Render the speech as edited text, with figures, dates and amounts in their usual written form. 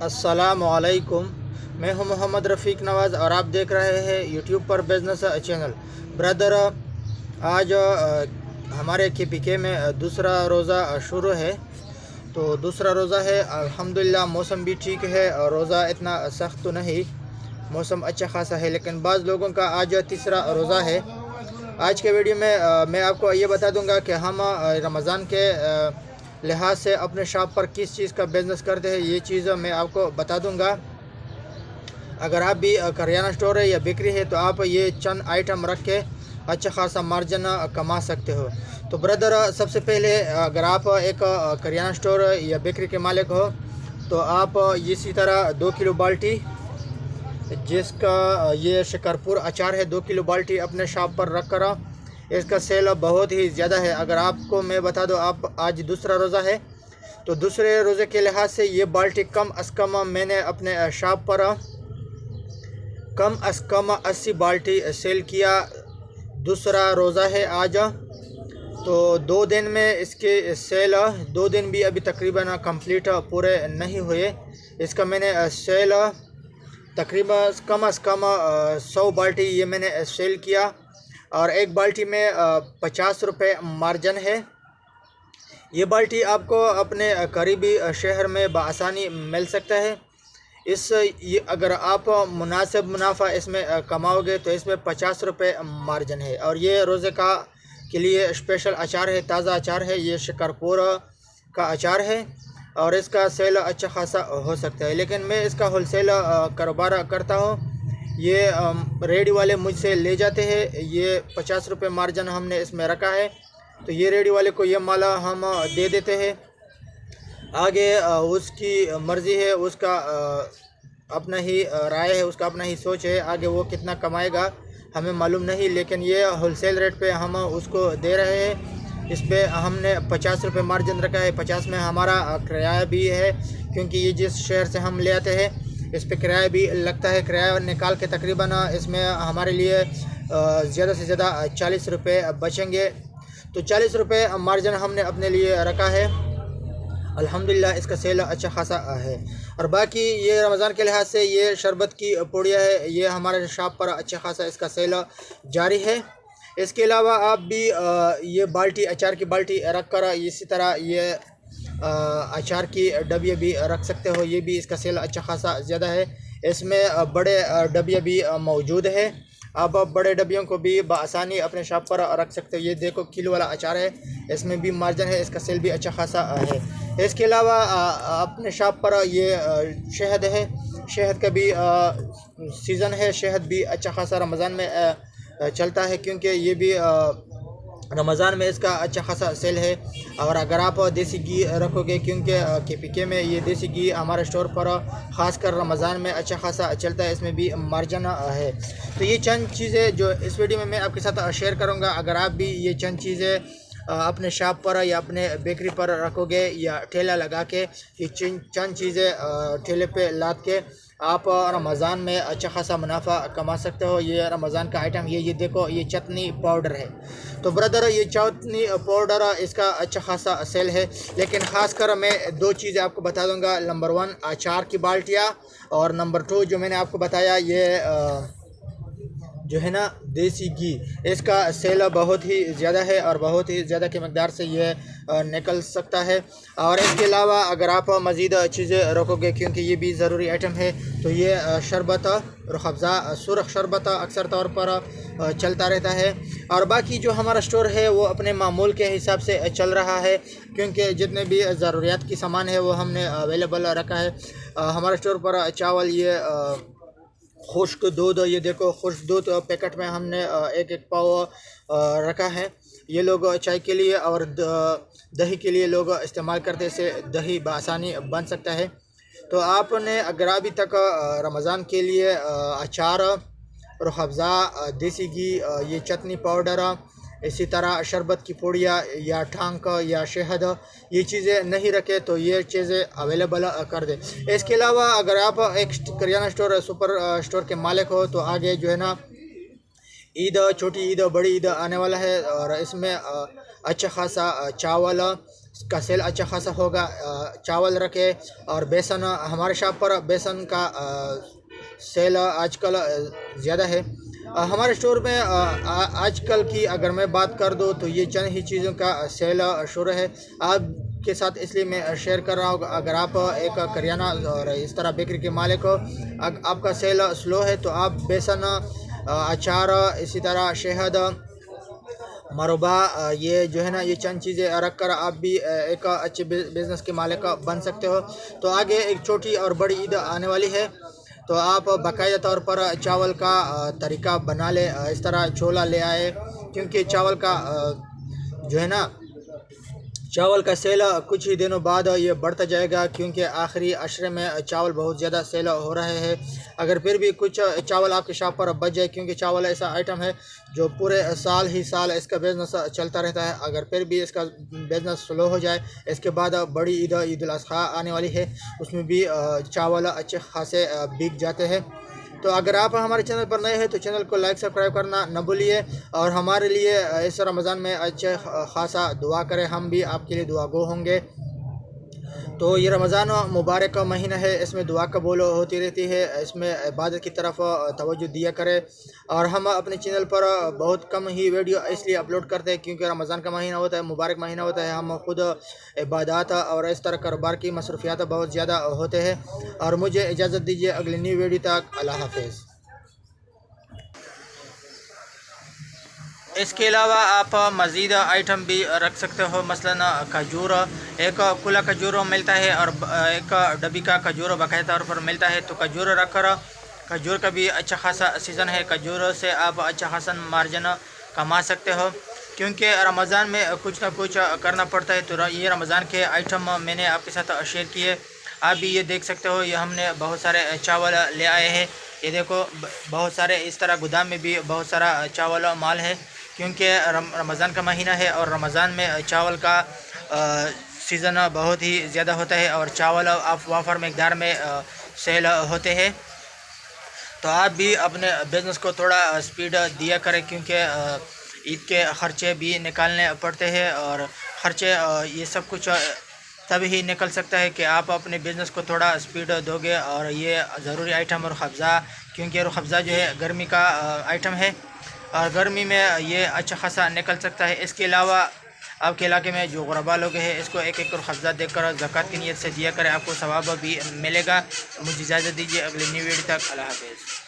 अस्सलामुअलैकुम। मैं हूं मोहम्मद रफ़ीक नवाज़ और आप देख रहे हैं यूट्यूब पर बिज़नेस चैनल। ब्रदर, आज हमारे KPK में दूसरा रोज़ा शुरू है। तो दूसरा रोज़ा है, अल्हम्दुलिल्लाह मौसम भी ठीक है और रोज़ा इतना सख्त तो नहीं, मौसम अच्छा खासा है। लेकिन बाज़ लोगों का आज तीसरा रोज़ा है। आज के वीडियो में मैं आपको ये बता दूंगा कि हम रमज़ान के लिहाज से अपने शॉप पर किस चीज़ का बिज़नेस करते हैं। ये चीज़ मैं आपको बता दूंगा। अगर आप भी करियाना स्टोर है या बेकरी है तो आप ये चंद आइटम रख के अच्छा खासा मार्जिन कमा सकते हो। तो ब्रदर, सबसे पहले अगर आप एक करियाना स्टोर या बेकरी के मालिक हो तो आप इसी तरह 2 किलो बाल्टी, जिसका ये शिकारपुर अचार है, 2 किलो बाल्टी अपने शॉप पर रख कर इसका सेल बहुत ही ज़्यादा है। अगर आपको मैं बता दूं, आप आज दूसरा रोज़ा है तो दूसरे रोज़े के लिहाज से ये बाल्टी कम अज़ कम मैंने अपने शॉप पर कम अज़ कम 80 बाल्टी सेल किया। दूसरा रोज़ा है आज, तो 2 दिन में इसके सेल, 2 दिन भी अभी तकरीबन कंप्लीट पूरे नहीं हुए। इसका मैंने सेल तकरीबन कम अज़ कम 100 बाल्टी ये मैंने सेल किया और एक बाल्टी में 50 रुपये मार्जिन है। ये बाल्टी आपको अपने करीबी शहर में बआसानी मिल सकता है। ये अगर आप मुनासिब मुनाफा इसमें कमाओगे तो इसमें 50 रुपये मार्जिन है। और ये रोज़े का के लिए स्पेशल अचार है, ताज़ा अचार है, ये शिकारपुर का अचार है और इसका सेल अच्छा खासा हो सकता है। लेकिन मैं इसका होलसेल कारोबार करता हूँ। ये रेडी वाले मुझसे ले जाते हैं। ये 50 रुपये मार्जिन हमने इसमें रखा है, तो ये रेडी वाले को ये माला हम दे देते हैं। आगे उसकी मर्ज़ी है, उसका अपना ही राय है, उसका अपना ही सोच है। आगे वो कितना कमाएगा हमें मालूम नहीं, लेकिन ये होलसेल रेट पे हम उसको दे रहे हैं। इस पर हमने 50 रुपये मार्जिन रखा है। 50 में हमारा किराया भी है, क्योंकि ये जिस शहर से हम ले आते हैं इस पर किराया भी लगता है। किराया निकाल के तकरीबन इसमें हमारे लिए ज़्यादा से ज़्यादा 40 रुपये बचेंगे। तो 40 रुपये मार्जिन हमने अपने लिए रखा है। अल्हम्दुलिल्लाह इसका सेल अच्छा खासा है। और बाकी ये रमज़ान के लिहाज से ये शरबत की पुड़िया है, ये हमारे शॉप पर अच्छा खासा इसका सेल जारी है। इसके अलावा आप भी ये बाल्टी, अचार की बाल्टी रख कर इसी तरह ये अचार की डबिया भी रख सकते हो। ये भी इसका सेल अच्छा खासा ज़्यादा है। इसमें बड़े डबिया भी मौजूद है। आप बड़े डबियों को भी बआसानी अपने शॉप पर रख सकते हो। ये देखो किलो वाला अचार है, इसमें भी मार्जिन है, इसका सेल भी अच्छा खासा है। इसके अलावा अपने शॉप पर ये शहद है, शहद का भी सीज़न है। शहद भी अच्छा खासा रमज़ान में चलता है, क्योंकि ये भी रमज़ान में इसका अच्छा खासा सेल है। और अगर आप देसी घी रखोगे, क्योंकि KPK में ये देसी घी हमारे स्टोर पर ख़ास कर रमज़ान में अच्छा खासा चलता है, इसमें भी मार्जिन है। तो ये चंद चीज़ें जो इस वीडियो में मैं आपके साथ शेयर करूँगा। अगर आप भी ये चंद चीज़ें अपने शॉप पर या अपने बेकरी पर रखोगे या ठेला लगा के, ये चंद चीज़ें ठेले पे लाद के आप रमज़ान में अच्छा खासा मुनाफा कमा सकते हो। ये रमज़ान का आइटम, ये देखो, ये चटनी पाउडर है। तो ब्रदर, ये चटनी पाउडर इसका अच्छा खासा सेल है। लेकिन ख़ास कर मैं 2 चीज़ें आपको बता दूंगा। नंबर 1 अचार की बाल्टियाँ, और नंबर 2 जो मैंने आपको बताया ये जो है ना देसी घी, इसका सेल बहुत ही ज़्यादा है और बहुत ही ज़्यादा की मकदार से ये निकल सकता है। और इसके अलावा अगर आप मज़ीद चीज़ें रखोगे, क्योंकि ये भी ज़रूरी आइटम है, तो ये शरबत, रुह अफ़ज़ा, सुरख शरबत अक्सर तौर पर चलता रहता है। और बाकी जो हमारा स्टोर है वो अपने मामूल के हिसाब से चल रहा है, क्योंकि जितने भी ज़रूरियात की सामान है वो हमने अवेलेबल रखा है। हमारे स्टोर पर चावल, ये खुश्क दूध, ये देखो खुश्क दूध पैकेट में हमने एक एक पाव रखा है। ये लोग चाय के लिए और दही के लिए लोग इस्तेमाल करते, से दही बआसानी बन सकता है। तो आपने अगर अभी तक रमज़ान के लिए अचार, रुह अफ़ज़ा, देसी घी, ये चटनी पाउडर, इसी तरह शरबत की पुड़िया या टांक या शहद, ये चीज़ें नहीं रखे तो ये चीज़ें अवेलेबल कर दें। इसके अलावा अगर आप एक करियाना स्टोर, सुपर स्टोर के मालिक हो, तो आगे जो है ना ईद, छोटी ईद, बड़ी ईद आने वाला है और इसमें अच्छा खासा चावल का सेल अच्छा खासा होगा। चावल रखे और बेसन, हमारे शॉप पर बेसन का सेल आजकल ज़्यादा है। हमारे स्टोर में आजकल की अगर मैं बात कर दूँ तो ये चंद ही चीज़ों का सेल शुरू है आपके साथ, इसलिए मैं शेयर कर रहा हूँ। अगर आप एक करियाना और इस तरह बेकरी के मालिक हो, आपका सेल स्लो है तो आप बेसन, अचार, इसी तरह शहद, मरबा, ये जो है ना, ये चंद चीज़ें रख कर आप भी एक अच्छे बिज़नेस के मालिक बन सकते हो। तो आगे एक छोटी और बड़ी ईद आने वाली है, तो आप बाकायदा तौर पर चावल का तरीका बना ले। इस तरह छोला ले आए, क्योंकि चावल का जो है ना, चावल का सेल कुछ ही दिनों बाद ये बढ़ता जाएगा, क्योंकि आखिरी अशरे में चावल बहुत ज़्यादा सेल हो रहे हैं। अगर फिर भी कुछ चावल आपके शॉप पर बच जाए, क्योंकि चावल ऐसा आइटम है जो पूरे साल ही साल इसका बिज़नेस चलता रहता है, अगर फिर भी इसका बिज़नेस स्लो हो जाए, इसके बाद बड़ी ईद, ईद उल अज़हा आने वाली है, उसमें भी चावल अच्छे खासे बिक जाते हैं। तो अगर आप हमारे चैनल पर नए हैं तो चैनल को लाइक सब्सक्राइब करना न भूलिए, और हमारे लिए इस रमज़ान में अच्छे खासा दुआ करें, हम भी आपके लिए दुआ गो होंगे। तो ये रमज़ान मुबारक का महीना है, इसमें दुआ कबूल होती रहती है, इसमें इबादत की तरफ तवज्जो दिया करें। और हम अपने चैनल पर बहुत कम ही वीडियो इसलिए अपलोड करते हैं क्योंकि रमज़ान का महीना होता है, मुबारक महीना होता है, हम खुद इबादत और इस तरह कारोबार की मसरूफियात बहुत ज़्यादा होते हैं। और मुझे इजाज़त दीजिए, अगली न्यू वीडियो तक अल्लाह हाफिज़। इसके अलावा आप मज़ीद आइटम भी रख सकते हो, मसलन खजूर, एक खुला खजूर मिलता है और एक डब्बी का खजूर बाकायदा तौर पर मिलता है। तो खजूर रख कर, खजूर का भी अच्छा खासा सीज़न है, खजूर से आप अच्छा खासा मार्जिन कमा सकते हो, क्योंकि रमज़ान में कुछ ना कुछ करना पड़ता है। तो ये रमज़ान के आइटम मैंने आपके साथ शेयर किए, आप भी ये देख सकते हो। ये हमने बहुत सारे चावल ले आए हैं, ये देखो बहुत सारे, इस तरह गोदाम में भी बहुत सारा चावल माल है, क्योंकि रमज़ान का महीना है और रमज़ान में चावल का सीज़न बहुत ही ज़्यादा होता है और चावल आप वाफर मकदार में सेल होते हैं। तो आप भी अपने बिज़नेस को थोड़ा स्पीड दिया करें, क्योंकि ईद के ख़र्चे भी निकालने पड़ते हैं, और ख़र्चे ये सब कुछ तभी ही निकल सकता है कि आप अपने बिज़नेस को थोड़ा स्पीड दोगे। और ये ज़रूरी आइटम रुह अफ़ज़ा, क्योंकि रुह अफ़ज़ा जो है गर्मी का आइटम है और गर्मी में ये अच्छा खासा निकल सकता है। इसके अलावा आपके इलाके में जो गुरबा लोग हैं, इसको एक एक रुह अफ़ज़ा देकर ज़कात की नीयत से दिया करें, आपको सवाब भी मिलेगा। मुझे इजाज़त दीजिए, अगली न्यू वीडियो तक अल्लाह हाफ़िज़।